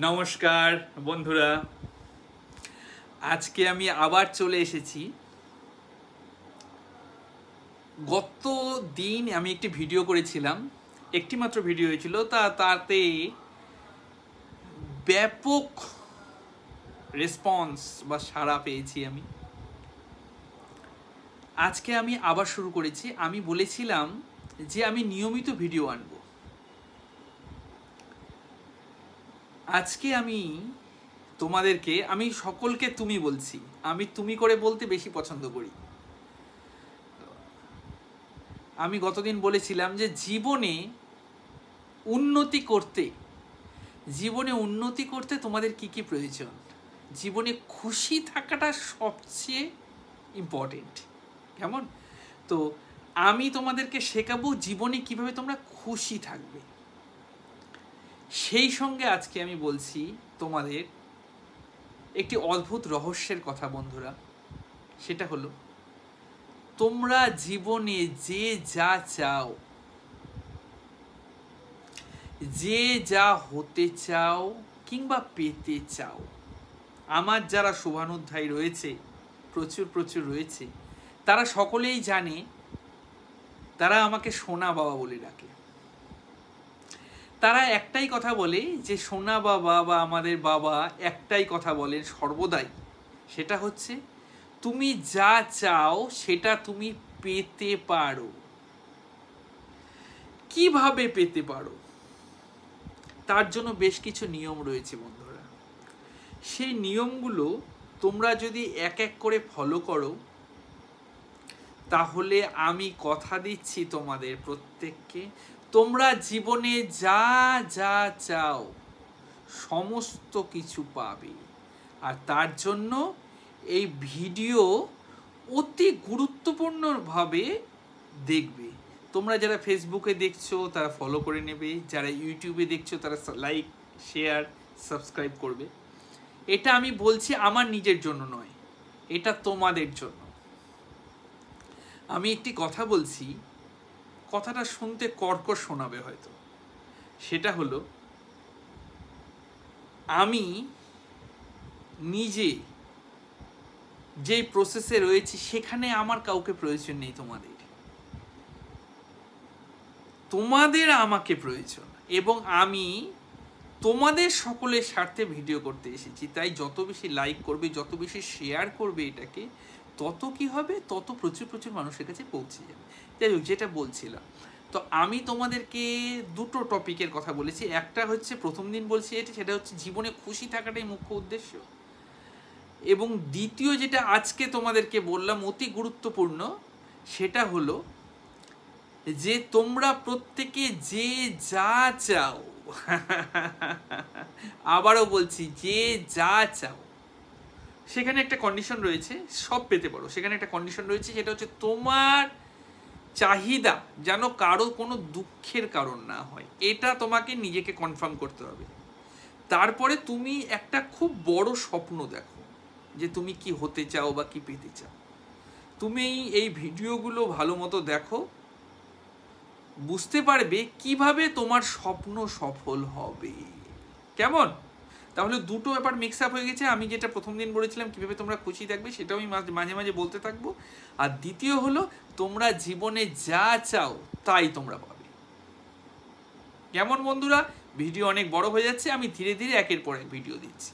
নমস্কার বন্ধুরা, আজকে আমি আবার চলে এসেছি। গত দিন আমি একটি ভিডিও করেছিলাম, একটি মাত্র ভিডিও হয়েছিল, তাতে ব্যাপক রেসপন্স বা সাড়া পেয়েছি আমি। আজকে আমি আবার শুরু করেছি। আমি বলেছিলাম যে আমি নিয়মিত ভিডিও আনব। আজকে আমি তোমাদেরকে, আমি সকলকে তুমি বলছি, আমি তুমি করে বলতে বেশি পছন্দ করি। আমি গতদিন বলেছিলাম যে জীবনে উন্নতি করতে তোমাদের কি কি প্রয়োজন, জীবনে খুশি থাকাটা সবচেয়ে ইম্পর্টেন্ট। কেমন? তো আমি তোমাদেরকে শেখাবো জীবনে কিভাবে তোমরা খুশি থাকবে। সেই সঙ্গে আজকে আমি বলছি তোমাদের একটি অদ্ভুত রহস্যের কথা বন্ধুরা। সেটা হলো, তোমরা জীবনে যে যা চাও, যে যা হতে চাও কিংবা পেতে চাও, আমার যারা শুভানুধ্যায়ী রয়েছে, প্রচুর রয়েছে, তারা সকলেই জানে, তারা আমাকে সোনা বাবা বলে ডাকে। তারা একটাই কথা বলে যে সোনা বাবা বা আমাদের বাবা একটাই কথা বলেন সর্বদাই, সেটা হচ্ছে তুমি যা চাও সেটা তুমি পেতে পারো। কিভাবে পেতে পারো? তার জন্য বেশ কিছু নিয়ম রয়েছে বন্ধুরা। সেই নিয়মগুলো তোমরা যদি এক এক করে ফলো করো, তাহলে আমি কথা দিচ্ছি তোমাদের প্রত্যেককে, তোমরা জীবনে যা যা চাও সমস্ত কিছু পাবে। আর তার জন্য এই ভিডিও অতি গুরুত্বপূর্ণভাবে দেখবে। তোমরা যারা ফেসবুকে দেখছো তারা ফলো করে নেবে, যারা ইউটিউবে দেখছো তারা লাইক, শেয়ার, সাবস্ক্রাইব করবে। এটা আমি বলছি আমার নিজের জন্য নয়, এটা তোমাদের জন্য। আমি একটি কথা বলছি, কথাটা শুনতে কর্কশ শোনাবে হয়তো। সেটা হলো, আমি নিজে যেই প্রসেসে রয়েছি সেখানে আমার কাউকে প্রয়োজন নেই। তোমাদের আমাকে প্রয়োজন, এবং আমি তোমাদের সকলের স্বার্থে ভিডিও করতে এসেছি। তাই যত বেশি লাইক করবে, যত বেশি শেয়ার করবে এটাকে, তত কি হবে, তত প্রচুর মানুষের কাছে পৌঁছে যাবে। যাই হোক, যেটা বলছিলাম, তো আমি তোমাদেরকে দুটো টপিকের কথা বলেছি। একটা হচ্ছে, প্রথম দিন বলছি সেটা হচ্ছে জীবনে খুশি থাকাটাই মুখ্য উদ্দেশ্য। এবং দ্বিতীয় যেটা আজকে তোমাদেরকে বললাম অতি গুরুত্বপূর্ণ, সেটা হলো যে তোমরা প্রত্যেকে যে যা চাও, আবারও বলছি, যে যা চাও, সেখানে একটা কন্ডিশন রয়েছে, সব পেতে পারো। সেখানে একটা কন্ডিশন রয়েছে, সেটা হচ্ছে তোমার চাহিদা যেন কারো কোনো দুঃখের কারণ না হয়। এটা তোমাকে নিজেকে কনফার্ম করতে হবে। তারপরে তুমি একটা খুব বড় স্বপ্ন দেখো, যে তুমি কি হতে চাও বা কি পেতে চাও। তুমি এই ভিডিওগুলো ভালো মতো দেখো, বুঝতে পারবে কিভাবে তোমার স্বপ্ন সফল হবে। কেমন? তাহলে দুটো ব্যাপার মিক্স আপ হয়ে গেছে। আমি যেটা প্রথম দিন বলেছিলাম কিভাবে তোমরা খুশি থাকবে, সেটাও আমি মাঝে বলতে থাকবো। আর দ্বিতীয় হলো, তোমরা জীবনে যা চাও তাই তোমরা পাবে। কেমন বন্ধুরা? ভিডিও অনেক বড় হয়ে যাচ্ছে, আমি ধীরে ধীরে একের পর এক ভিডিও দিচ্ছি।